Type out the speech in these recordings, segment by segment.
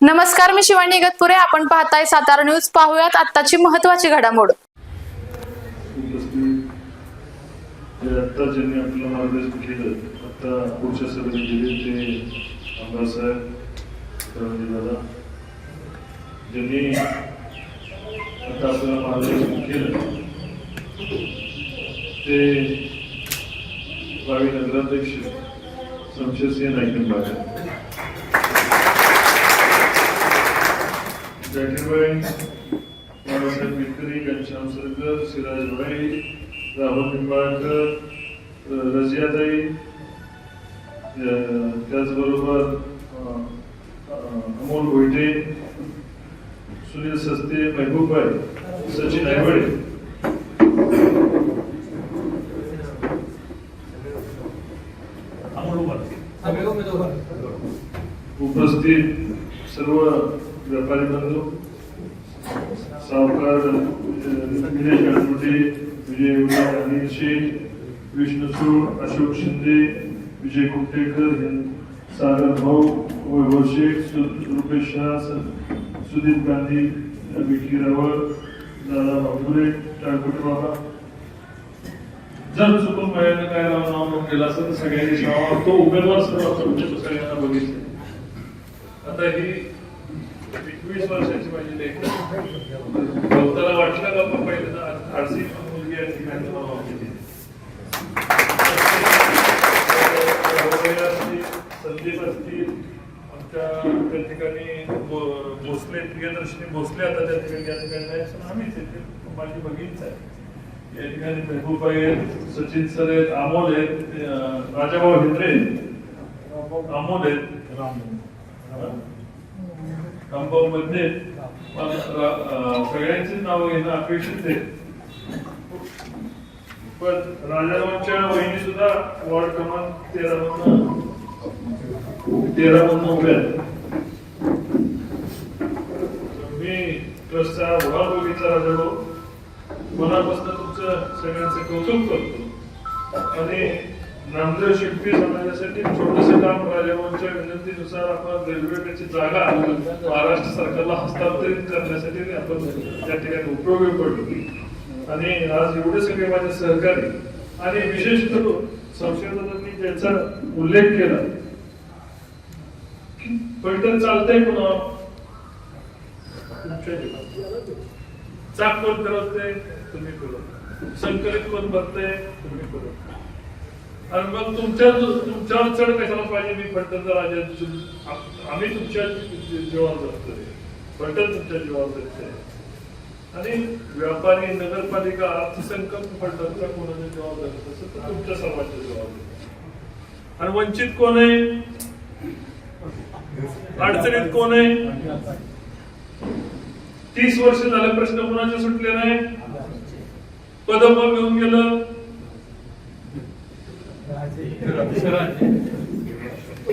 नमस्कार, मी शिवानी इगतपुरे. आपण पाहताय सातारा न्यूज. पाहूयात आत्ताची महत्त्वाची घडामोड. आता ज्यांनी आपलं मार्गदर्शन केलं, आता पुढच्या सभेला गेले ते आमदार साहेब दादा, ज्यांनी आता आपल्याला मार्गदर्शन केलं ते भावी नगराध्यक्ष शमशेरसिंह नाईकनबाग, जाकीरबाई, बाबासाहेब मिटकरी, घनश्याम सरकर, सिराजबाई, राहुल निंबाळकर, रजियाताई, त्याचबरोबर अमोल भोईटे, सुनील सस्ते, महबूबबाई, सचिन आयवळे, उपस्थित सर्व व्यापारी बंधू, सावकार निलेश गाणमुटे, विजय अनिल शेख, विष्णू सूळ, अशोक शिंदे, विजय कुमटेकर, सागर भाऊ, वैभव शेख, रुपेश शाह, सुदीप गांधी, विकी रावळ, दादा भावपुरे, टाळकुटे बाबा. जर चुकून बाहेर काय नाव केलं असेल तर सगळ्यांनी नाव, तो उमेदवार सर्व सगळ्यांना बघितलं. आता ही 21 वर्षाची माझी लेख, गौताला वाटलं का पण पहिल्यांदा आरसी मुलगी या ठिकाणी संदीप असतील, आमच्या त्या ठिकाणी भोसले, प्रियदर्शनी भोसले आता त्या ठिकाणी नाही, आम्हीच येते, माझी बहीणच आहे. या ठिकाणी महबूबबाई आहेत, सचिन सर आहेत, अमोल आहेत, राजाभाऊ हिंद्रे, अमोल आहेत, रामभाऊ मध्ये, सगळ्यांची नावं घेणं अपेक्षित आहे. पण राजाभाऊच्या वहिनी सुद्धा वॉर्ड क्रमांक 13 मधून उभ्या आहेत. मी ट्रस्टचा भाग बघितला, राजाभाऊ मनापासून तुमचं सगळ्यांचं कौतुक करतो. आणि नामदेव शिल्पी समाजासाठी छोटस काम राजाभाऊंच्या विनंतीनुसार आपण रेल्वेची जागा महाराष्ट्र सरकारला हस्तांतरित करण्यासाठी आपण त्या ठिकाणी उपयोगी पडलो. आणि आज एवढे सगळे माझे सहकारी आणि विशेष करून संशोधकांनी ज्याचा उल्लेख केला, पैठण चालतंय पुन्हा चाक कोण करवते तुम्ही करू, संकलित कोण भरते तुम्ही करू. आणि मग तुमच्यावर चढ कशाला पाहिजे? मी फलटणचा राजा, आम्ही तुमच्या जीवावर जगतोय, फलटण तुमच्या जीवावर जगतोय. आणि व्यापारी, नगरपालिका, अर्थसंकल्प फलटणचा कोणाच्या जीवावर जगत असेल तर तुमच्या सर्वांच्या जीवावर जगत. आणि वंचित कोण आहे, अडचणीत कोण आहे? 30 वर्ष झाले प्रश्न कोणाचे सुटले नाही. पदभाव घेऊन गेलं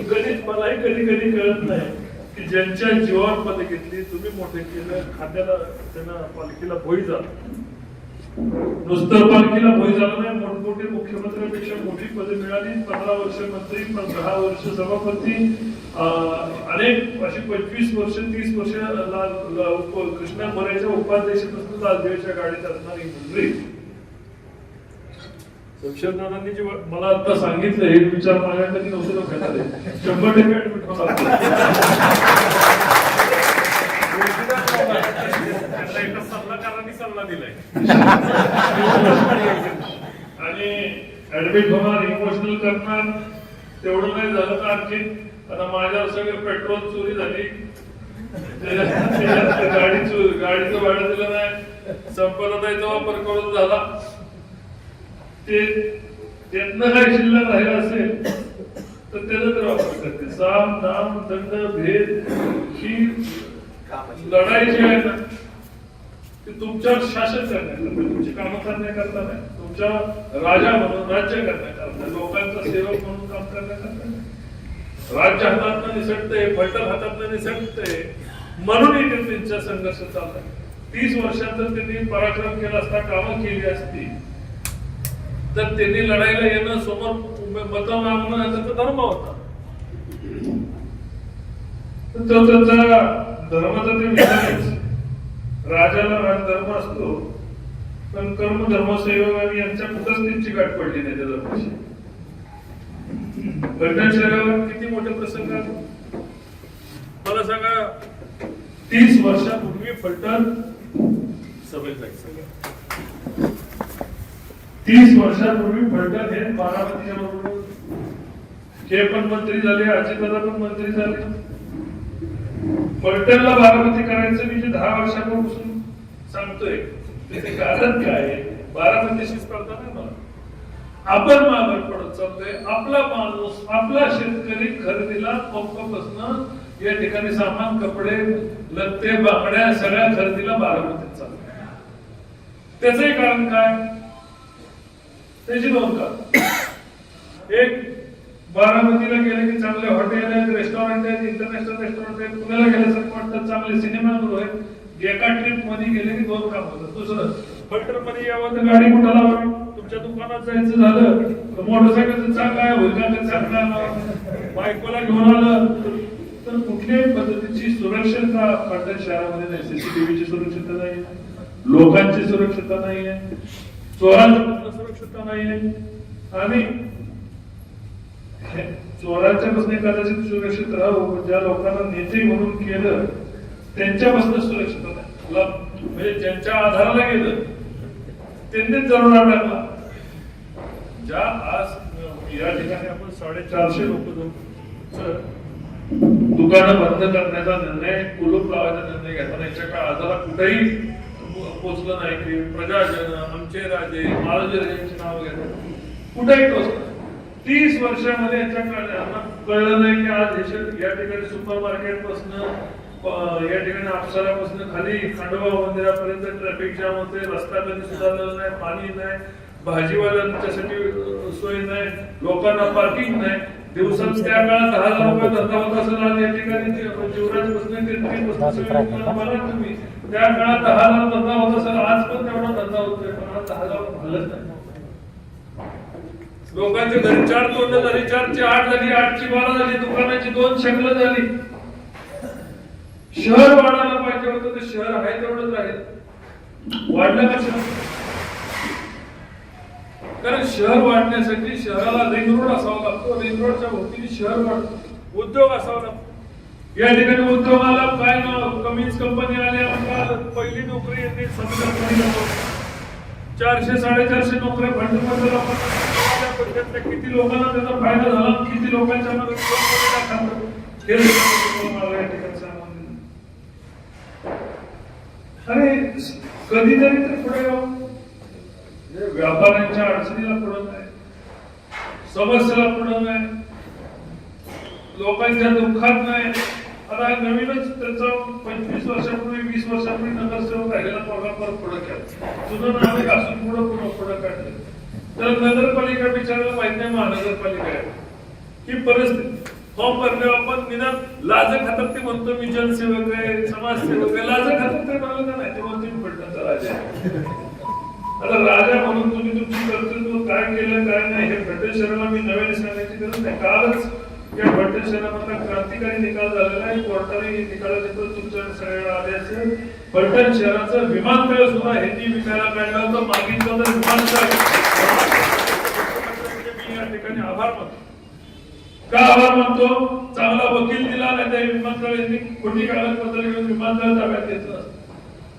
गणित मलाही कधी कधी कळत नाही की ज्यांच्या जीवावर पद घेतली, तुम्ही मोठे केलं, खात्याला त्यांना पालखीला भोई झाला. नुसतं पालखीला भोई झालं नाही, मोठमोठे मुख्यमंत्र्यांपेक्षा मोठी पदे मिळाली. 15 वर्ष मंत्री, 10 वर्ष सभापती, अनेक अशी 25 वर्ष 30 वर्ष कृष्णा भरायच्या उपाध्यक्षापासून लालदेवीच्या गाडीत असणारी मंत्री. शमशेरदादांनी जे मला आता सांगितलं, हे विचार माझ्या कधी नव्हते डोक्यात, 100% एका सल्लागारांनी सल्ला दिलाय. आणि ऍडमिट होणार, इमोशनल करणार, तेवढं नाही झालं तर आणखी आता माझ्यावर सगळं पेट्रोल चोरी झाली, गाडीचं भाडं दिलं नाही, संपदाचा वापर करून झाला, ते त्यातनं काही शिल्लक राहिलं असेल तर त्याचा तर वापर करते. साम दाम दंड भेद ही लढाई जी आहे ना, ती तुमच्यावर शासन करण्याकरता, तुमची कामं करण्याकरता नाही, तुमच्या राजा म्हणून राज्य करण्याकरता, लोकांचा सेवक म्हणून काम करण्याकरता. राज्य हातातनं निसटतंय, फलटण हातातनं निसटतंय, म्हणून इथे त्यांचा संघर्ष चाललाय. 30 वर्षात जर त्यांनी पराक्रम केला असता, कामं केली असती, तर त्यांनी लढायला येणं, समोर मत मागणं याचा धर्म होता. तर तो त्यांचा धर्माचा ते विचारच. राजाला राजधर्म असतो, पण कर्म धर्मसंयोग आणि यांच्या कुठंच त्यांची गाठ पडली नाही त्या धर्माशी. फलटण शहरावर किती मोठे प्रसंग आहेत मला सांगा. 30 वर्षापूर्वी फलटण 30 वर्षापूर्वी फलटण हे बारामतीच्या बरोबर हे पण मंत्री झाले, अजितदादा पण मंत्री झाले. फलटणला बारामती करायचं मी जे 10 वर्षापासून सांगतोय त्याचे कारण काय आहे? बारामतीशी स्पर्धा नाही मला. आपण मागे पडत चालतोय. आपला माणूस, आपला शेतकरी खरेदीला पंपापासून या ठिकाणी सामान, कपडे, लत्ते, बांगड्या सगळ्या खरेदीला बारामतीत चालतोय. त्याचंही कारण काय? त्याची 2 कारण. एक, बारामतीला गेले की चांगले हॉटेल आहेत, रेस्टॉरंट आहेत, इंटरनॅशनल रेस्टॉरंट आहेत. पुण्याला गेल्यासारखं वाटतं, चांगले सिनेमागृह आहेत. एका ट्रिप मध्ये गेले की 2 काम होतात. दुसरं, फलटण मध्ये यावं तर गाडी कुठं लावावी? तुमच्या दुकानात जायचं झालं तर मोटरसायकलचं चाक आहे, व्हीलरचं चाक नाही, बायकोला घेऊन आलं तर कुठल्याही पद्धतीची सुरक्षितता फलटण शहरामध्ये नाही. सीसीटीव्हीची सुरक्षितता नाही, लोकांची सुरक्षितता नाहीये, चोरांची सुरक्षितता नाहीये. आणि चोरांच्या पासून कदाचित सुरक्षित राहू, ज्या लोकांना नेते म्हणून केलं त्यांच्यापासून सुरक्षित नाही. म्हणजे ज्यांच्या आधाराला गेलं त्यांनीच जरूर टाकला. ज्या आज या ठिकाणी आपण 450 लोक दुकानं बंद करण्याचा निर्णय, कुलूप लावायचा निर्णय घेताना याच्या काळ आधारा कुठेही पोचलं नाही की प्रजाजन, आमचे राजे, महाराजे यांची नाव घेतात, कुठेही टोचलं. 30 वर्षामध्ये याच्या कळलं नाही की आज या ठिकाणी सुपर मार्केट पासून या ठिकाणी अप्सरापासून खाली खंडोबा मंदिरापर्यंत ट्रॅफिक जाम होते. रस्ता कधी सुधारलेला नाही, पाणी नाही, भाजीवाल्यांच्यासाठी सोय नाही, लोकांना पार्किंग नाही. दिवसात त्या काळात 10,000 रुपये धंदा होत असेल, आज या ठिकाणी जीवराज मला तुम्ही त्या काळात 10,000 धंदा होत असेल, आज पण तेवढा धंदा होतोय, पण आज 10,000 झालंच नाही. लोकांची घरी 4 तोंड झाली, 4ची 8 झाली, 8ची 12 झाली, दुकानाची 2 शकलं झाली. शहर वाढायला पाहिजे होतं, ते शहर आहे तेवढंच राहील. वाढलं कशाला? कारण शहर वाढण्यासाठी शहराला रिंग रोड असावा लागतो, रिंग रोडच्या भोवतीने शहर वाढतो, उद्योग असावा लागतो. या ठिकाणी उद्योगाला काय नाव, कमीज कंपनी आल्या, पहिली नोकरी येते 400-450 नोकऱ्या फलटणमध्ये लोकांना, किती लोकांना त्याचा फायदा झाला, किती लोकांच्या मध्ये अरे कधीतरी तर पुढे जाऊ. व्यापाऱ्यांच्या अडचणीला पुढं नाही, समस्येला पुढं नाही, लोकांच्या दुःखात नाही. आता नवीनच त्याचा 25 वर्षापूर्वी 20 वर्षापूर्वी नगरसेवक राहिलेला प्रॉब्लेम पुढे केला, जुनं नाव असून पुढं काढलं. तर नगरपालिका बिचारायला माहित नाही महानगरपालिका आहे ही परिस्थिती. फॉर्म भरले आपण निदान लाज खातात ते म्हणतो मी जनसेवक आहे, समाजसेवक आहे. लाज खातात ते म्हणलं नाही, ते म्हणतो मी फलटणचा राजा आहे. आता राजा म्हणून तुम्ही तुमची कर्तृत्व काय केलं काय नाही हे फलटण शहराला मी नव्याने सांगायची गरज नाही. कालच या फलटण शहरामधला क्रांतिकारी निकाल झालेला आहे. कोर्टाने निकालाचे प्रत तुमच्या सगळ्यांना आले असेल. फलटण शहराचं विमानतळ सुद्धा हे विकायला काढलं होतं, मागितलं तर विमानतळ. मी या ठिकाणी आभार मानतो. का आभार मानतो? चांगला वकील दिला, नाही तर विमानतळ खोटी कागदपत्र घेऊन विमानतळ ताब्यात घेतलं.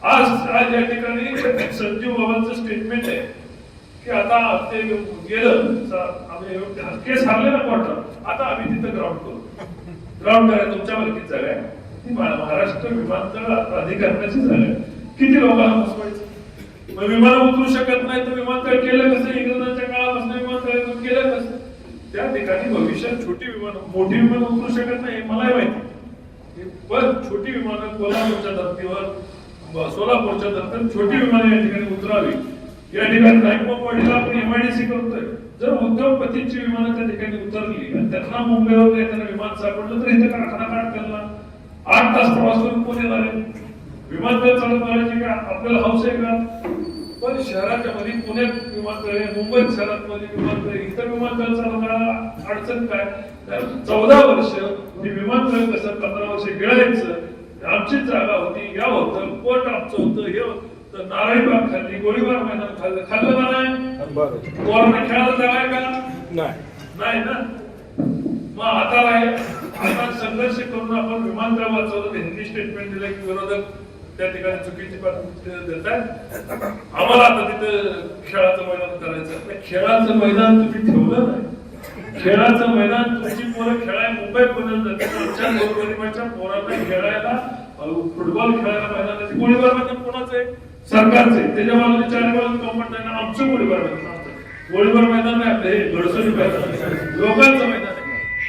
आज या ठिकाणी संजीव बाबांचं स्टेटमेंट आहे की आता ते गेलं, केस हारले ना कोर्टात, आता आम्ही तिथं ग्राउंड करू. ग्राउंड करायला तुमच्या मालकीत जागा आहे, ती महाराष्ट्र विमानतळ प्राधिकरणाची जागा आहे. किती लोकांना फसवायचं? मग विमान उतरू शकत नाही तर विमानतळ केलं कसं? इंग्रजांच्या काळापासून विमानतळ केलं कसं? त्या ठिकाणी भविष्यात छोटी विमान, मोठी विमान उतरू शकत नाही मलाही माहिती, पण छोटी विमानं कोल्हापूरच्या धर्तीवर, सोलापूरच्या धर्तीवर छोटी विमानं या ठिकाणी उतरावी. या ठिकाणी नाईकवाडीला आपण MIDC करतोय. जर उद्योगपतींची विमानं त्या ठिकाणी उतरली आणि त्यांना मुंबईवर येताना विमान सापडलं तर इथे कारखाना काढ त्यांना 8 तास प्रवास करून कोण येणार आहे? विमानतळ चालू करायची का आपल्याला हौस आहे का? पण शहराच्या मध्ये पुण्यात विमानतळ आहे, मुंबईत शहरात मध्ये विमानतळ आहे, इथं विमानतळ चालवण्याला अडचण काय? कारण 14 वर्ष हे विमानतळ कसं 15 वर्ष गिळायचं, आमचीच जागा होती, या होतं, कोर्ट आमचं होतं, हे होतं, तर नारायणबाग खाल्ली, गोळीबार मैदान खाल्लं का नाही? पोरांना खेळायला जागा आहे का? नाही ना. मग आता संघर्ष करून आपण विमानतळ वाचवलं, हिंदी स्टेटमेंट दिलं की विरोधक त्या ठिकाणी चुकीची बातमी देतात. आम्हाला आता तिथं खेळाचं मैदान करायचं. खेळाचं मैदान तुम्ही ठेवलं नाही. खेळाचं मैदान तुमची पोरं खेळायला मुंबई पुण्यात जाते, आमच्या गोरगरिबाच्या पोरांना खेळायला फुटबॉल खेळायला मैदानाचे गोळीबार मैदान कोणाचं आहे? सरकारचं आहे. त्याच्या बाजूने 4 बाजूने कॉम्पॉर्ट आहे ना, आमचं गोळीबार मैदान. गोळीबार मैदान नाही आपलं, हे घडसोली मैदान लोकांचं मैदान आहे.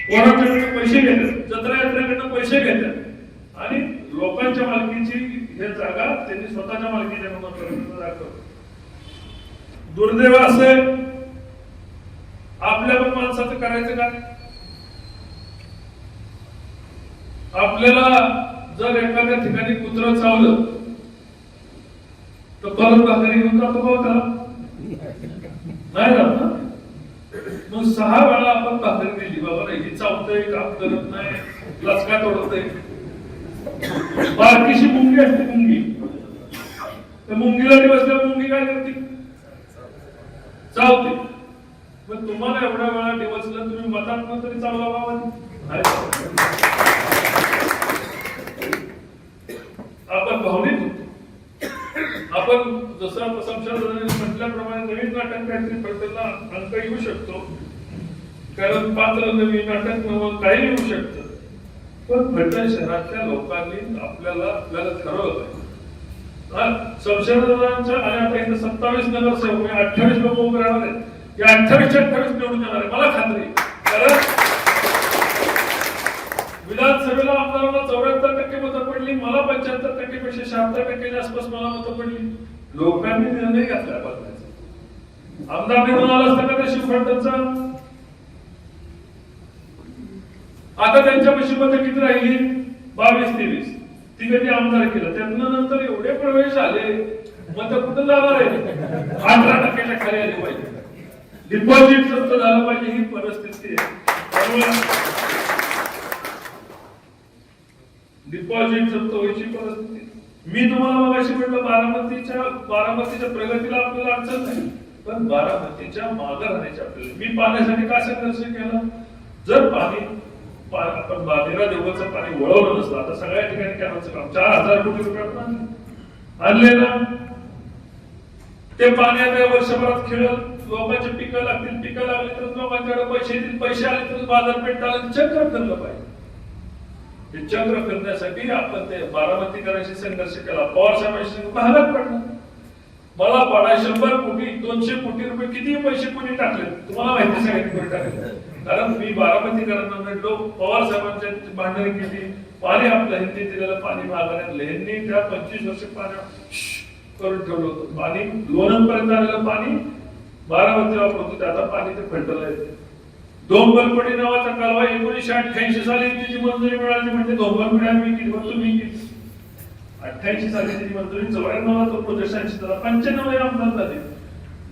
पोरांच्याकडनं पैसे घेतात, जत्रा यात्रेकडनं पैसे घेतात आणि लोकांच्या मालकीची हे जागा त्यांनी स्वतःच्या मालकीच्या म्हणून दाखवतो. दुर्दैव असे आपल्या पण माणसाचं करायचं काय? आपल्याला जर एखाद्या ठिकाणी कुत्रं चावलं तर परत भाकरी घेऊन जातो का त्याला? नाही जात ना. मग 6 वेळा आपण भाकरी दिली, बाबा नाही ही चावतंय, काम करत नाही, लचका तोडतंय. बारकीशी मुंगी असते, मुंगी, तर मुंगीला दिवसल्या मुंगी काय करते? चावते. मग तुम्हाला एवढ्या वेळा दिवसलं, तुम्ही मतात तरी चावला बाबा? आपण भावनिक होतो. आपण जसं आता संशोधनाने म्हटल्याप्रमाणे नवीन नाटक काहीतरी प्रत्येकाला अंक येऊ शकतो, कारण पात्र नवीन नाटक नवं काही येऊ शकतं. पण फलटण शहरातल्या लोकांनी आपल्याला ठरवलं संशोधनाच्या आणि आता इथं 27 नगरसेवक 28 लोक उभे राहणार आहेत. या 28 निवडून येणार आहे मला खात्री. कारण विधानसभेला आमदारांना 74% मतं पडली, मला 75% पेक्षा 76% आसपास मला मतं पडली. लोकांनी निर्णय घेतला बदलायचा. आमदार निवडून आला असता का त्या शिवफलटणचा? आता त्यांच्यापाशी मतं किती राहिली? 22-23. ती कधी आमदार केलं, त्यातनं नंतर एवढे प्रवेश आले, मतं कुठं जाणार आहे? 18% खाली आले पाहिजे, डिपॉझिट जप्त झालं पाहिजे, ही परिस्थिती आहे. त्यामुळे डिपॉझिट जप्त व्हायची परिस्थिती. मी तुम्हाला मगाशी म्हटलं बारामतीच्या प्रगतीला आपल्याला अडचण नाही, पण बारामतीच्या मागे राहण्याची आपल्याला. मी पाण्यासाठी का संघर्ष केला? जर पाणी आपण 13 दिवसाचं पाणी वळवलं नसतं, आता सगळ्या ठिकाणी कॅनलचं काम 4000 कोटी रुपयात आणले ना, ते पाणी आता वर्षभरात खेळ लोकांचे पिकं लागतील, पिकं लागली तर लोकांच्याकडे पैसे येतील, पैसे आले तर बाजारपेठ आले, चक्र फिरलं पाहिजे. हे चक्र फिरण्यासाठी आपण ते बारामतीकरांशी संघर्ष केला. पवार साहेबांशी महागात पडला. मला पडा 100 कोटी 200 कोटी रुपये किती पैसे कोणी टाकले तुम्हाला माहिती, सगळ्यांनी कोणी टाकले. कारण मी बारामतीकरांना म्हणलो, पवार साहेबांच्या भांडणी केली, पाणी आपलं हिंदी दिलेलं पाणी मागण्यात यांनी त्या 25 वर्ष पाणी करून ठेवलं होतं. पाणी लोणंदपर्यंत आलेलं पाणी बारामतीला वापरतो, त्याचा पाणी ते फलटणला येते. धोंबलपडी नावाचा कालवा 1988 साली त्याची मंजुरी मिळाली, म्हणजे धोंबलपडी आम्ही केली, तुम्ही केली. 88 साली त्याची मंजुरी, 94 तो प्रोजेक्ट 80 झाला, 95 आमदार झाले.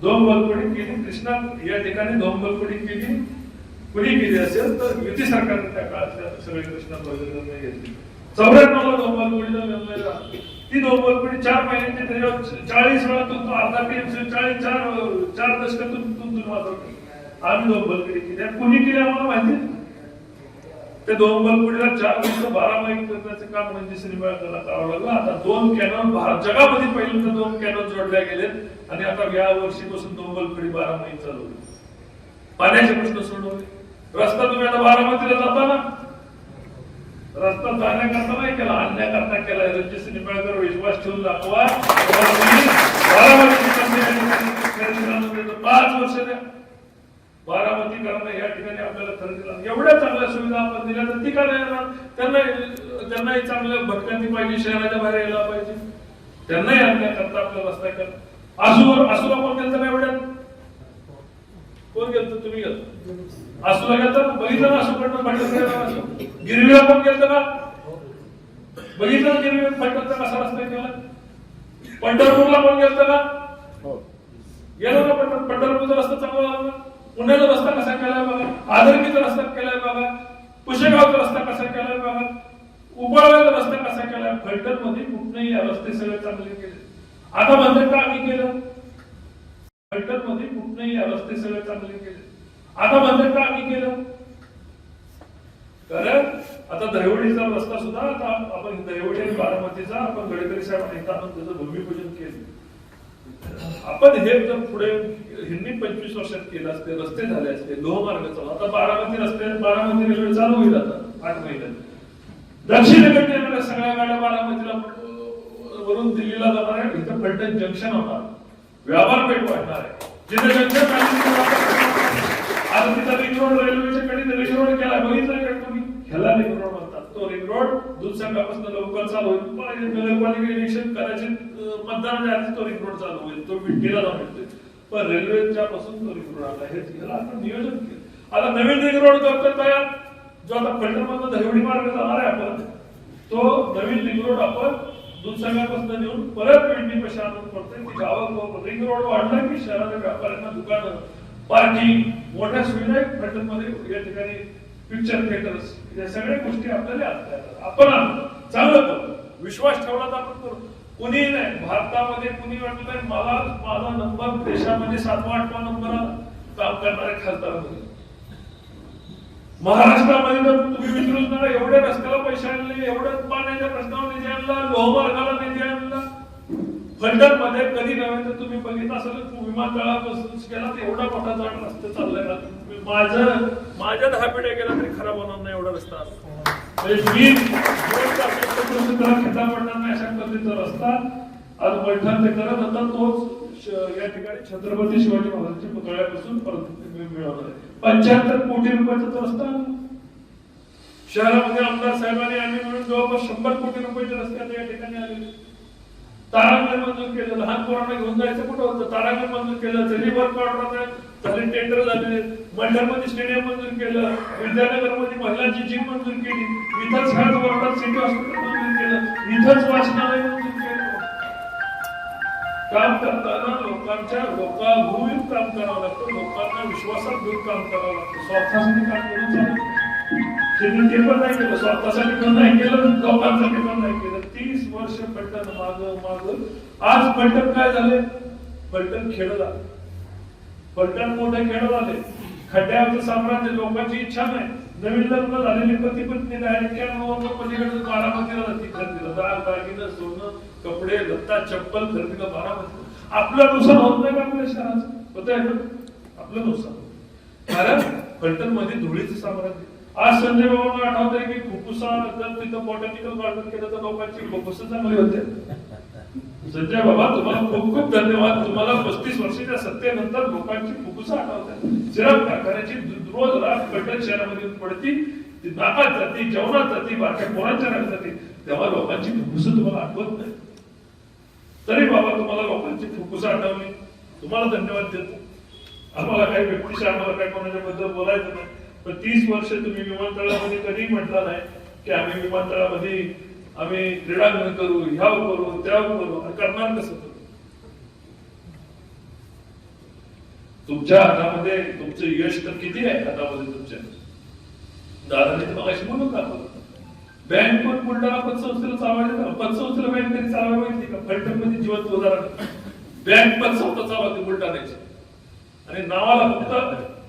धोंबलपडी केली, कृष्णा या ठिकाणी धोंबलपडी केली. कुणी केली असेल तर युती सरकारने त्या काळात सगळे कृष्णा प्रोजेक्ट निर्णय घेतले. 94 धोंबलपडीला निर्णय झाला. ती धोंबलपडी 4 महिन्यांची त्याच्यावर 40 वेळा तुमचं अर्धा टीम 4 दशकातून तुमचं वाजवतो. आम्ही धोंबलपडी केली. कुणी केली आम्हाला माहिती. त्या धोंबलपडीला 4 वर्ष 12 महिने करण्याचं काम रणजित निंबाळकरला करावं लागलं. आता 2 कॅनॉन जगामध्ये पहिल्यांदा 2 कॅनॉन जोडल्या गेलेत आणि आता या वर्षीपासून धोंबलपडी 12 महिने चालू होईल. पाण्याचे प्रश्न सोडवले. रस्ता तुम्ही आता बारामतीला जाता ना, रस्ता जाण्याकरता नाही केला, आणण्याकरता केला. रणजित निंबाळकर विश्वास ठेवून दाखवा. 5 वर्ष द्या बारामतीकरांना या ठिकाणी आपल्याला खरेदीला एवढ्या चांगल्या सुविधा आपण दिल्या तर ती का नाही येणार? त्यांनाही चांगल्या भटकंती पाहिजे, शहराच्या बाहेर यायला पाहिजे, त्यांनाही आणण्याकरता आपल्याला रस्ता केला. आसूला कोण गेलं ना एवढ्यात? कोण गेलं? तुम्ही गेलं आसूला गेलं, बघितलं ना आसूकडनं फलटण. गिरवीला पण गेलं ना, बघितलं गिरवी फलटणचा कसा रस्ता केला. पंढरपूरला पण गेलं ना, गेलो ना पंढरपूरचा रस्ता चांगला झाला, पुण्याचा रस्ता कसा केलाय बघा, आदरकीचा रस्ता केलाय बघा, पुशेगावचा रस्ता कसा केलाय बघा, उबाळ्याचा रस्ता कसा केलाय, फलटण मध्ये कुठेही रस्ते सगळे चांगले केले. आता म्हणतात का आम्ही केलं, फलटण मध्ये कुठेही रस्ते सगळे चांगले केले. आता म्हणतात का आम्ही केलं, कारण आता दहिवडीचा रस्ता सुद्धा आता आपण दहिवडी आणि बारामतीचा आपण गडकरी साहेबांनी त्याचं भूमिपूजन केलं. आपण हे जर पुढे हिंदी 25 वर्षात केलं असते, रस्ते झाले असते, लोहमार्ग चालू, आता बारामती रस्ते, बारामती रेल्वे चालू होईल आता 8 महिन्यात. दक्षिणेकडे येणाऱ्या सगळ्या गाड्या बारामतीला वरून दिल्लीला जाणार आहे. इथं फलटण जंक्शन होणार, व्यापार पेठ वाढणार आहे. जिथे जंक्शन आता तिथं रिंग रोड रेल्वेच्या कडे रिंग रोड केला, बघितलं का तुम्ही, ह्याला रिंग रोड म्हणतात. तो रिंग रोड दूधसंघापासून लवकर चालू होईल, नगरपालिका इलेक्शन कदाचित मतदानाच्या आधी तो रिंग रोड चालू होईल, तो विट्टीला जाऊन येतोय. पण रेल्वेच्या पासून तो रिंग रोड आला, हे ह्याला आपण नियोजन केलं. आता नवीन रिंग रोड करतो तयार, जो आता फलटण मधून दहिवडी मार्ग जाणार आहे आपण, तो नवीन रिंग रोड आपण दूधसंघापासून नेऊन परत पेंडी पैसे आणून पडतोय की गावात रिंग रोड वाढला की शहराच्या व्यापाऱ्यांना दुकानं, पार्किंग, मोठ्या सुविधा फलटण मध्ये या ठिकाणी पिक्चर थिएटर्स, या सगळ्या गोष्टी आपल्याला आपण चांगलं करू, विश्वास ठेवला तर आपण करू. कुणी नाही भारतामध्ये कुणी वाटलं नाही मला माझा नंबर देशामध्ये 7वा 8वा नंबर काम करणारे खासदार महाराष्ट्रामध्ये तर तुम्ही विचारूच नका, एवढ्या रस्त्याला पैसे आणले, एवढ्या पाण्याच्या प्रश्नावर निधी आणला, लोहमार्गाला निधी आणला. फलटण मध्ये कधी नव्हे तर तुम्ही बघितलं असेल, विमानतळापासून गेला तर एवढा मोठा जाड रस्ता चाललाय ना, माझ्या 10 पिढ्या गेला तरी खराब होणार नाही एवढा रस्ता. खिताब पडणार नाही अशा पद्धतीचा रस्ता आज पैठण ते करत होता, तोच या ठिकाणी छत्रपती शिवाजी महाराजांच्या पुतळ्यापासून मिळवणार आहे. 75 कोटी रुपयाचा रस्ता शहरामध्ये आमदार साहेबांनी आम्ही मिळून जवळपास 100 कोटी रुपयाचे रस्ते आता या ठिकाणी आले. तारांगण मंजूर केलं, लहान पोरांना घेऊन जायचं कुठं होतं, तारांगण मंजूर केलं, जरी वर्क ऑर्डर झाले, टेंडर झाले, मंडळमध्ये स्टेडियम मंजूर केलं, विद्यानगर मध्ये महिलांची जिम मंजूर केली, इथंच हेल्थ वर्ल्ड सिटी हॉस्पिटल मंजूर केलं, इथंच वाचनालय मंजूर केलं. काम करताना लोकांभूमीत काम करावं लागतं, लोकांना विश्वासात घेऊन काम करावं लागतं. स्वार्थासाठी काम करून चालत ते पण नाही केलं, स्वतःसाठी पण नाही केलं, लोकांसाठी पण नाही केलं. 30 वर्ष फलटण माग आज फलटण काय झाले, फलटण खेड झाले, फलटण मोठे खेड झाले. खड्ड्यावरचं साम्राज्य, लोकांची इच्छा नाही. नवीन लग्न झालेली पती पत्नी पलीकडे बारामतीला जाती खरेदीला, दागिनं, सोनं, कपडे, लत्ता, चप्पल खरेदीला बारामतीला. आपलं नुकसान होत नाही का आपल्या शहराचं, होत आहे आपलं नुकसान, कारण फलटण मध्ये धुळीचं साम्राज्य. आज संजय बाबांना आठवतंय की फुफ्फुसा जर तिथं बॉटॅनिकल गार्डन केलं तर लोकांची फुफ्फुस चांगली होते. संजय बाबा तुम्हाला खूप खूप धन्यवाद. तुम्हाला 35 वर्षाच्या सत्तेनंतर लोकांची फुफ्फुस आठवतात. सिरप कारखान्याची रोज रात फलटण शहरामध्ये पडती, नाकात जाती, जेवणात जाती, बारक्या पोरांच्या रात जाती, तेव्हा लोकांची फुफ्फुस तुम्हाला आठवत नाही. तरी बाबा तुम्हाला लोकांची फुफ्फुस आठवली, तुम्हाला धन्यवाद देतो. आम्हाला काही व्यक्तिशः आम्हाला काही कोणाच्या बद्दल बोलायचं नाही, पण 30 वर्ष तुम्ही विमानतळामध्ये कधी म्हटलं नाही की आम्ही विमानतळामध्ये आम्ही क्रीडांगण करू, ह्याव करू, त्याव करू. करणार कसं करू? तुमच्या हातामध्ये तुमचं यश तर किती आहे हातामध्ये तुमच्या. दादाने तर मगाशी म्हणून दाखवलं, बँक पण बुलढाणा पतसंस्थेला चालवायचं, पतसंस्थेला बँक तरी चालवायला माहिती का? फलटण मध्ये जिवंत उदाहरण, बँक पतसंस्था चालवते बुलढाण्याची आणि नावाला फक्त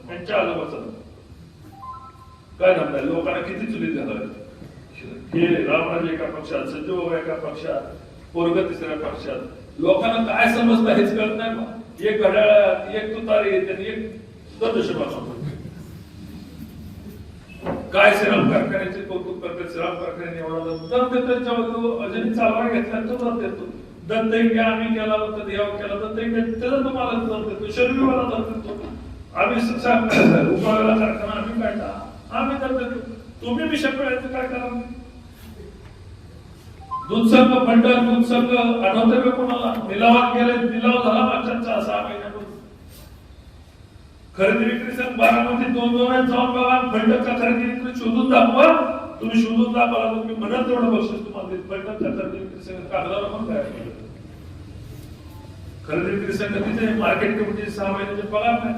त्यांच्या आजोबाचं काय म्हणतात. लोकांना किती चुलीत घालावे, हे रामराजे एका पक्षात, संजय बाबा एका पक्षात, पोरग तिसऱ्या पक्षात. लोकांना काय समजतं हेच कळत नाही. एक घड्याळात, एक तुतारी, त्यांनी एक दशमा काय श्रीराम कारखान्याचे कौतुक करतात. श्रीराम कारखान्याने एवढा दर देतो, जेव्हा अजून चालवा घेतला तो दर देतो. दत्त इंडिया आम्ही केला होता, देव केला, दत्त इंडिया त्याचा तुम्हाला दर देतो, शर्मीवाला दर देतो. आम्ही उपाळाला कारखाना आम्ही काढला, आम्ही तर देतो. तुम्ही बी शेतकऱ्याचं काय करा. दूध संघ, फलटण दूध संघ आठवतंय का कोणाला? निलावात गेले, निलाव झाला मागच्या 6 महिन्यापासून. खरेदी विक्री संघ बारामती 2 जाऊन बघा, फलटणचा खरेदी विक्री शोधून दाखवा. तुम्ही शोधून दाखवा, तुम्ही म्हणत तेवढं बक्षीस तुम्हाला देत. फलटणचा खरेदी विक्री संघ कागदावर पण काय खरेदी विक्री संघटनेचे मार्केट कमिटीचे 6 महिन्याचे पगार नाही,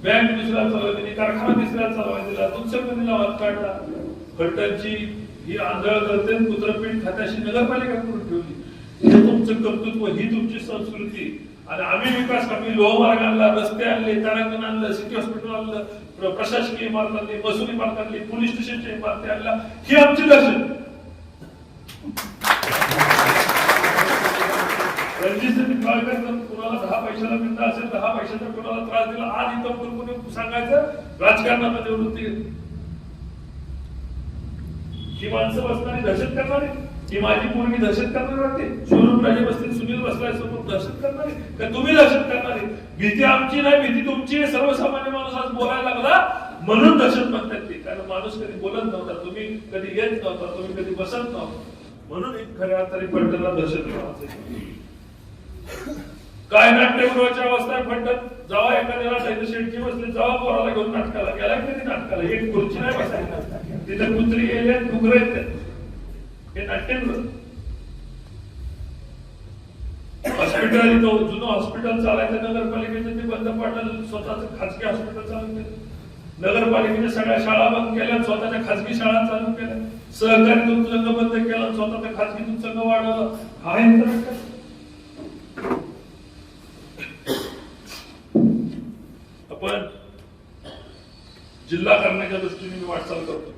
बँक दुसऱ्या चालवायला दिली, कारखाना तिसऱ्या चालवायला दिला, दूध संघटनेला वाद काढला, फलटणची ही आंधळ करते कुत्रपीठ खात्याशी नगरपालिका करून ठेवली. हे तुमचं कर्तृत्व, ही तुमची संस्कृती. आणि आम्ही विकास कामी लोहमार्ग आणला, रस्ते आणले, तारांगण आणलं, सिटी हॉस्पिटल आणलं, प्रशासकीय इमारत आणली, महसूल इमारत आणली, पोलीस स्टेशनच्या इमारती आणल्या, ही आमची दहशत. रणजित निंबाळकर कुणाला 10 पैशाला मिळत असेल, 10 पैशाचा कुणाला त्रास दिला, आज इथं कोणी सांगायचं राजकारणात निवृत्ती घेतली. ही माणसं बसणारी दहशत करणारी, ही माझी मुलगी दहशत करणारी वाटते. शिवरामराजे बसतील, सुनील बसलाय समोर, दहशत करणारी का तुम्ही दहशत करणारी? भीती आमची नाही, भीती तुमची. सर्वसामान्य माणूस आज बोलायला लागला म्हणून दहशत म्हणतात ते. कारण माणूस कधी बोलत नव्हता, तुम्ही कधी येत नव्हता, तुम्ही कधी बसत नव्हता, म्हणून एक खऱ्या अर्थाने फलटणला दहशत वाटायची. काय नाट्यगृहाची अवस्था आहे फलटण. जेव्हा एखाद्याला शेटची बसले, जेव्हा पोराला घेऊन नाटकाला गेला, कधी नाटकाला एक खुर्ची नाही बसायला, तिथे कुत्री गेले, डुकर आहेत. हे नाट्यगृह. हॉस्पिटल, जुनं हॉस्पिटल चालायचं नगरपालिकेचं, ते बंद पाडलं, स्वतःच खाजगी हॉस्पिटल चालू केलं. नगरपालिकेच्या सगळ्या शाळा बंद केल्या, स्वतःच्या खाजगी शाळा चालू केल्या. सहकारी दूध संघ बंद केला, स्वतःचा खाजगी दूध संघ वाढवला. हा यंत्र आपण जिल्हा करण्याच्या दृष्टीने मी वाटचाल करतो.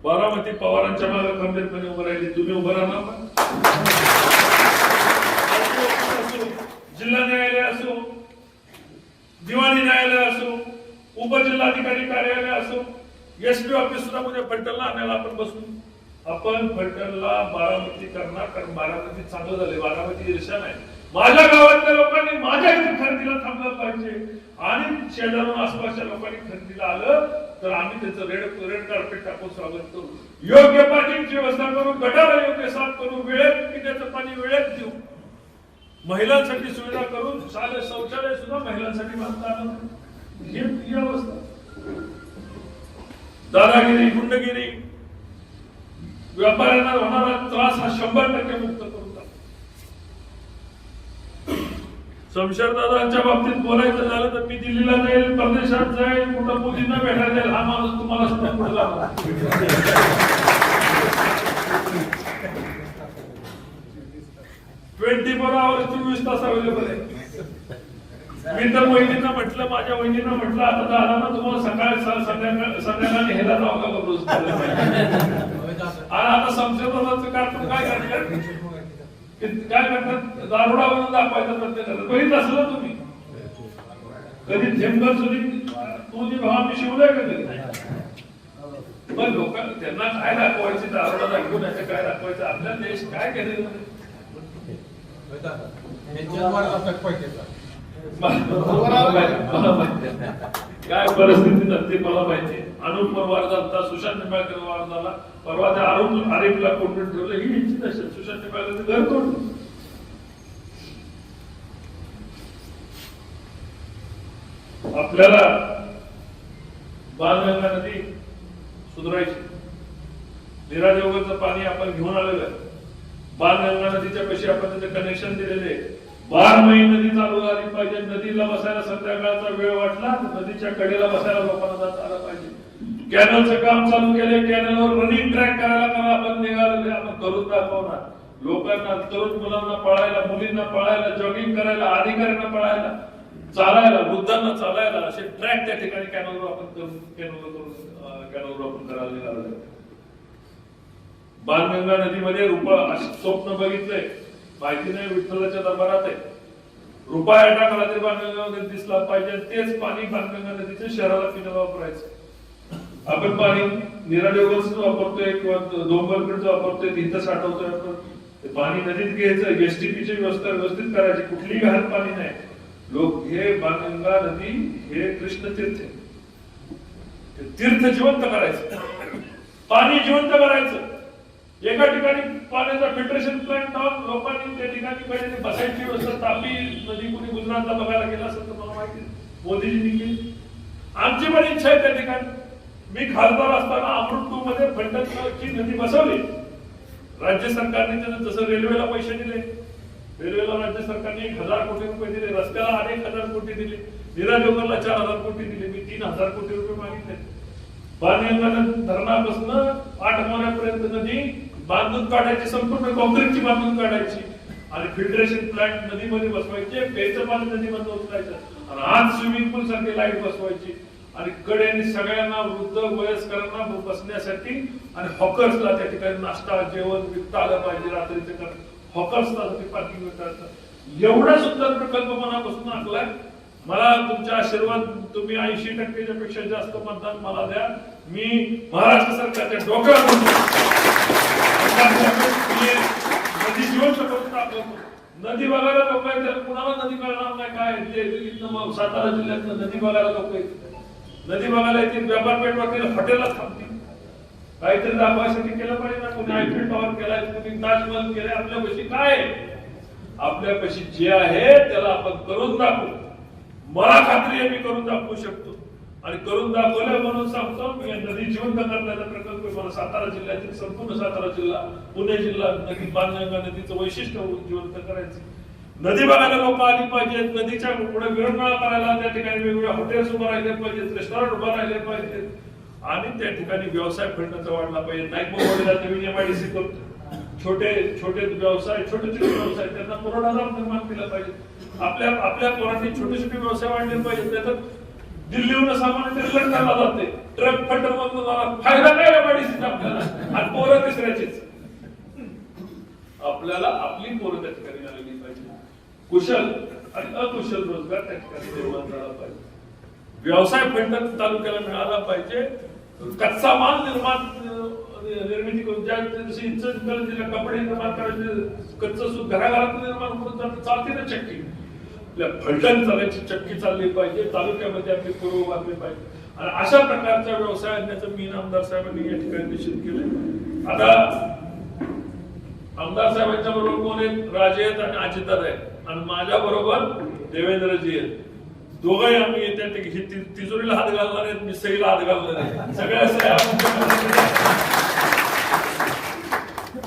बारामती पवारांच्या मागे खंबीरपणे उभं राहिली. तुम्ही उभं राहणार ना? जिल्हा न्यायालय असो, दिवाणी न्यायालय असो, उपजिल्हाधिकारी कार्यालय असो, एसपी ऑफिस सुद्धा म्हणजे फलटणला आणायला आपण बसून आपण फलटणला बारामती करणार. कारण बारामती चांगलं झाले, बारामती ईर्ष्या नाही. माझ्या गावातल्या लोकांनी माझ्या इथे खरेदीला थांबलं पाहिजे आणि शेजारून आसपासच्या लोकांनी खरेदीला आलं तर आम्ही त्याचं रेड कार्पेट टाकून स्वागत करू. योग्य पाण्याची व्यवस्था करू, गटार योग्य साफ करू, वेळेत पिण्याचं पाणी वेळेत देऊ, महिलांसाठी सुविधा करून शौचालय सुद्धा महिलांसाठी बांधता आलं. ही अवस्था. दादागिरी, गुंडगिरी, व्यापाऱ्यांना होणारा त्रास हा 100% मुक्त करून शमशेरदादांच्या बाबतीत बोलायचं झालं तर मी दिल्लीला जाईल, परदेशात जाईल, कुठं मोदींना भेटायला जाईल. हा माणूस तुम्हाला सुद्धा पुढे 24 hours 24 तास अवेलेबल आहे. मी तर वहिनींना म्हटलं, माझ्या वहिनींना म्हटलं, आता दादा ना तुम्हाला सकाळ संध्याकाळी न्यायला जावं का रोज. आणि आता शमशेरदादांचं कार्टून काय करणार, काय करतात, दारुडा बनवून दाखवायचा प्रत्येकाला. बघितलं असलं तुम्ही कधी थेंबर सुधी तुझी भाव मी शिवलाय कधी. मग लोक त्यांना काय दाखवायचे, दारुडा दाखवून काय दाखवायचं, आपला देश काय केलेलं काय परिस्थिती झाली मला माहिती. अनुप पवार झाला, सुशांत निंबाळकर वार झाला, परवा त्या आरिफला कोंडून ठेवलं. ही इच्छित असेल सुशांत निंबाळकर घर तोडलं. आपल्याला बाणगंगा नदी सुधारायची. नीरा देवगरचं पाणी आपण घेऊन आलेलं आहे. बाणगंगा नदीच्या पैसे आपण त्याचे कनेक्शन दिलेले. 12 नदी चालू झाली पाहिजे. नदीला बसायला संध्याकाळचा वेळ वाटला, नदीच्या कडेला बसायला लोकांना जाता आलं पाहिजे. कॅनलचं काम चालू केले, कॅनलवर रनिंग ट्रॅक करायला करा. आपण निघालेले, आपण करून दाखवणार. लोकांना, तरुण मुलांना पळायला, मुलींना पळायला, जॉगिंग करायला, अधिकाऱ्यांना पळायला, चालायला, वृद्धांना चालायला असे ट्रॅक त्या ठिकाणी कॅनलवर आपण करायला निघालेले. बाणगंगा नदीमध्ये स्वप्न बघितलंय, माहिती नाही, विठ्ठलाच्या दरबारात आहे. रुपया टाकला तरी बाणगंगा नदी दिसला पाहिजे. तेच पाणी बाणगंगा नदीच्या शहराला पिण्याला वापरायचं. आपण पाणी नीरा देवगरचं वापरतोय किंवा डोंगरकडचं वापरतोय, इथं साठवतोय आपण. ते पाणी नदीत घ्यायचं, एसटीपीची व्यवस्था व्यवस्थित करायची, कुठलीही घाण पाणी नाही. लोक हे बाणगंगा नदी हे कृष्ण तीर्थ आहे. तीर्थ जिवंत करायचं, पाणी जिवंत करायचं. एका ठिकाणी पाण्याचा फिल्ट्रेशन प्लांट लावून लोकांनी त्या ठिकाणी पहिले बसायची व्यवस्था. तापी नदी कोणी गुजरातला बघायला गेला असेल तर मला माहिती मोदीजींनी केली. आमची पण इच्छा आहे त्या ठिकाणी. मी खासदार असताना अमृत 2 मध्ये फलटणची नदी बसवली. राज्य सरकारने जसं रेल्वेला पैसे दिले रेल्वेला राज्य सरकारने 1,000 कोटी रुपये दिले, रस्त्याला अनेक हजार कोटी दिले, नीरा जोगरला 4,000 कोटी दिले, मी 3,000 कोटी रुपये मागितले. पाणीगंगा धरणापासून 8 महिन्यापर्यंत नदी बांधून काढायची, संपूर्ण कॉन्क्रीटची बांधून काढायची आणि फिल्टरेशन प्लांट नदीमध्ये बसवायचे, प्यायचं पाणी नदीमध्ये उचलायचं आणि आज स्विमिंग पूल सारखी लाईट बसवायची आणि कडेने सगळ्यांना वृद्ध वयस्करांना बसण्यासाठी आणि हॉकर्सला त्या ठिकाणी नाश्ता जेवण विकता आलं पाहिजे, रात्रीचं कारण हॉकर्सला पार्किंग विकतात. एवढा सुंदर प्रकल्प मनापासून आखलाय. मला तुमचा आशीर्वाद, तुम्ही 80%च्या पेक्षा जास्त मतदान मला द्या. मी महाराष्ट्र सरकारच्या डोक्यावर नदी जीवन शपथ दाखवतो. नदी बघायला लोक आहेत, तर कुणाला नदी कळणार नाही काय? सातारा जिल्ह्यात नदी बघायला लोक येतील, नदी बघायला येतील, व्यापार पेठ वगैरे हॉटेलला थांबतील. काहीतरी दाखवायसाठी केलं पाहिजे ना. कोणी आयफेल टॉवर केलाय, कोणी ताजमहल केलाय. आपल्यापाशी काय? आपल्यापाशी जे आहे त्याला आपण करून दाखवू. मला खात्री आहे मी करून दाखवू शकतो आणि करून दाखवलं म्हणून सांगतो. मी नदी जिवंत करण्याचा प्रकल्प मला सातारा जिल्ह्यातील संपूर्ण सातारा जिल्हा, पुणे जिल्हा नदी पाणगंगा नदीचं वैशिष्ट्य जिवंत करायचं. नदी बघायला लोक आली पाहिजेत, नदीच्या पुढे विरंगुळा करायला त्या ठिकाणी वेगवेगळ्या हॉटेल्स उभं राहिले पाहिजेत, रेस्टॉरंट उभं राहिले पाहिजेत आणि त्या ठिकाणी व्यवसाय फंडाचा वाढला पाहिजे. नाईकबावडीला नवीन MIDC करतो. छोटे व्यवसाय, छोटे व्यवसाय त्यांना पुरवठादार निर्माण केला पाहिजे. आपल्या पोरांनी छोटे व्यवसाय वाढले पाहिजे. त्यात दिल्लीहून सामान्य लंडनला जाते, ट्रक फंड मधून फायदा काय MIDCचा आपल्याला आणि पोरं तिसऱ्याचीच. आपल्याला आपली पोरं त्या ठिकाणी आलेली पाहिजे. कुशल आणि अकुशल रोजगार त्या ठिकाणी निर्माण झाला पाहिजे. व्यवसाय फंड तालुक्याला मिळाला पाहिजे. कच्चा माल निर्मिती करून ज्या दिवशी जिल्हा कपडे निर्माण करायचे, कच्चं सूत घराघरात निर्माण करून जातं, चालते ना चक्की. आपल्या फलटण चालायची चक्की चालली पाहिजे, तालुक्यामध्ये आपली पूर्व उभारली पाहिजे आणि अशा प्रकारचा व्यवसाय आणण्याचं मी आमदार साहेबांनी या ठिकाणी निश्चित केलं. आता आमदार साहेबांच्या बरोबर कोण आहेत? राजे आहेत आणि अजितदादा आहेत आणि माझ्या बरोबर देवेंद्रजी आहेत. दोघंही आम्ही त्या तिजोरीला हात घालणार आहेत, मी सहीला हात घालणार आहे. सगळ्या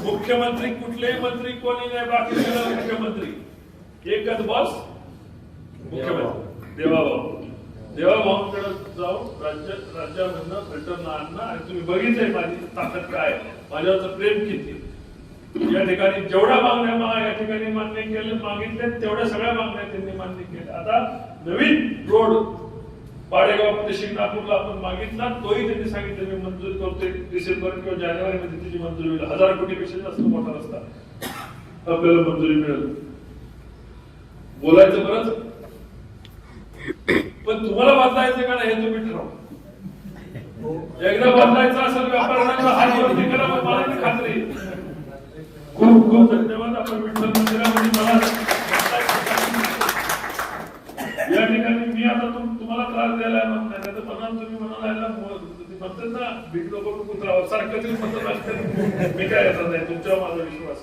मुख्यमंत्री कुठलेही मंत्री कोणी नाही, बाकी सगळं मुख्यमंत्री. एकच बॉस मुख्यमंत्री देवाभाऊंकडे जाऊ, राज्यामधनं फलटण आणणं. आणि तुम्ही बघितलंय माझी ताकद काय, माझ्यावरचं प्रेम किती. या ठिकाणी जेवढ्या मागण्या या ठिकाणी मागितल्या तेवढ्या सगळ्या मागण्या त्यांनी मान्य केल्या. आता नवीन रोड पाडेगाव ते शिंगणापूरला आपण मागितला, तोही त्यांनी सांगितलं मी मंजूर करतोय. डिसेंबर किंवा जानेवारी मध्ये त्याची मंजुरी होईल. 1000 कोटीपेक्षा जास्त मोठा रस्ता आपल्याला मंजुरी मिळेल. बोलायचं बरंच, पण तुम्हाला बदलायचं का नाही हे तुम्ही ठरवा. एकदा बदलायचं असेल व्यापाऱ्यांना हात वरती करा, मला खात्री. खूप खूप धन्यवाद. आपण विठ्ठल मंदिरामध्ये मला या ठिकाणी मी आता तुम्हाला त्रास द्यायला म्हणणार नाही, तर म्हणाल तुम्ही म्हणाला म्हणतात ना भीक नको कुत्रावर सारखं तरी म्हणत असतं. मी काय येतात नाही, तुमच्यावर माझा विश्वास.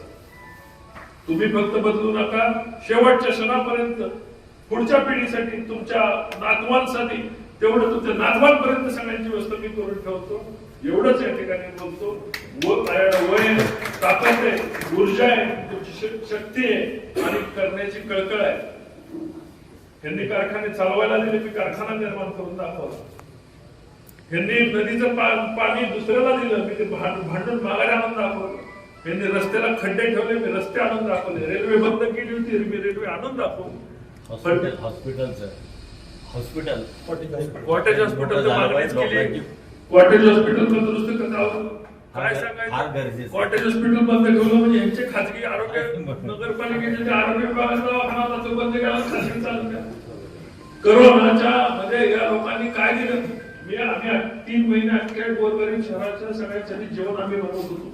तुम्ही फक्त बदलू नका. शेवटच्या क्षणापर्यंत पुढच्या पिढीसाठी, तुमच्या नातवांसाठी, तेवढं तुमच्या नातवांपर्यंत सगळ्यांची व्यवस्था मी करून ठेवतो. एवढंच या ठिकाणी बोलतो. वय ताकद आहे, ऊर्जा आहे, तुमची शक्ती आहे आणि करण्याची कळकळ आहे. यांनी कारखाने चालवायला दिले, मी कारखाना निर्माण करून दाखवला. यांनी नदीचं पाणी दुसऱ्याला दिलं, मी ते भांडून माघारी आणून दाखवलं. यांनी रस्त्याला खड्डे ठेवले, मी रस्ते आणून दाखवले. रेल्वे बंद केली होती, मी रेल्वे आणून दाखवली. हॉस्पिटल कॉटेज हॉस्पिटल मागणीच केली. कॉटेज हॉस्पिटल दुरुस्त करावं काय सांगायचं. कॉटेज हॉस्पिटल बंद ठेवलं म्हणजे यांचे खाजगी आरोग्य नगरपालिकेचे आरोग्य विभागाचा दवाखाना तो बंद केला, खाजगी चालू द्या. करोनाच्या मध्ये या लोकांनी काय दिलं? आम्ही 3 महिने अख्ख्या गोरगरीब शहराच्या सगळ्यांसाठी जेवण आम्ही बनवत होतो.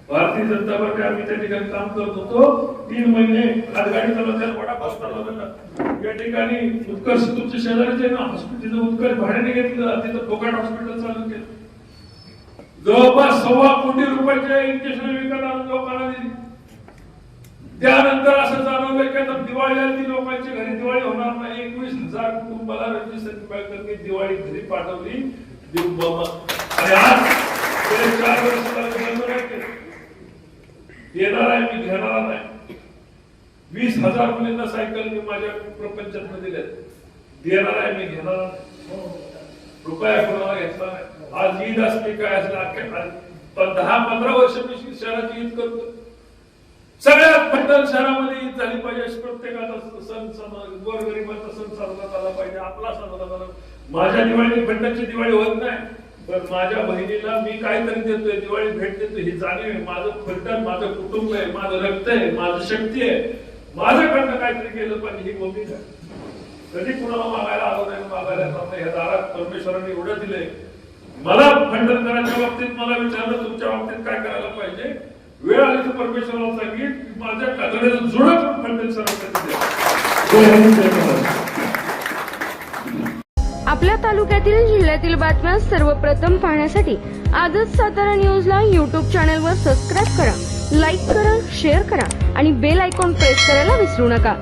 भारतीय जनता पार्टी आम्ही त्या ठिकाणी काम करत होतो. 3 महिने हातगाडी चालवल्या, वडापाव चालवलेला. या ठिकाणी उत्कर्ष तुमच्या शेजारीचे ना हॉस्पिटल उत्कर्ष भाड्याने घेतलं, तिथं फोकाट हॉस्पिटल चालू केलं. जवळपास 1.25 कोटी रुपयाचे इंजेक्शन विकत आणून लोकांना दिली. त्यानंतर असं जाणवलं की आता दिवाळी आली, लोकांच्या घरी दिवाळी होणार नाही. 21,000 कुटुंबाला रजिस्टर बँकांनी दिवाळी घरी पाठवली. आणि आज 4 वर्ष येणार आहे, मी घेणार नाही. 20,000 मुलींना सायकल मी माझ्या प्रपंचात दिल्यात. देणार आहे मी, घेणार नाही. रुपया कोणाला घेतला नाही. आज ईद असली काय असलं 10-15 वर्ष मी शहराची ईद करतो. सगळ्यात फलटण शहरामध्ये ईद झाली पाहिजे. प्रत्येकाचा सण गोरगरिबाचा सण साजरा झाला पाहिजे, आपला साजरा झाला. माझ्या दिवाळी फलटणची दिवाळी होत नाही, पण माझ्या बहिणीला मी काहीतरी देतोय, दिवाळी भेट देतोय, ही जाणीव आहे. माझं फलटण माझं कुटुंब आहे, माझं रक्त आहे, माझं शक्ती आहे. माझ्याकडनं काहीतरी केलं पाहिजे ही भूमिका. कधी कुणाला मागायला आलो नाही, मागायला नाही. ह्या दारात परमेश्वरांनी एवढं दिलंय. मला फलटणकरांच्या बाबतीत मला विचारलं तुमच्या बाबतीत काय करायला पाहिजे. वेळ आली तर परमेश्वराला सांगितलं की माझ्या कातड्याचं जुळत फलटण सरांसाठी आपल्या तालुक्यातील जिल्ह्यातील बातम्या सर्वप्रथम पाहण्यासाठी आजच सातारा न्यूजला YouTube चॅनलवर सबस्क्राईब करा, लाईक करा, शेअर करा आणि बेल आयकॉन प्रेस करायला विसरू नका.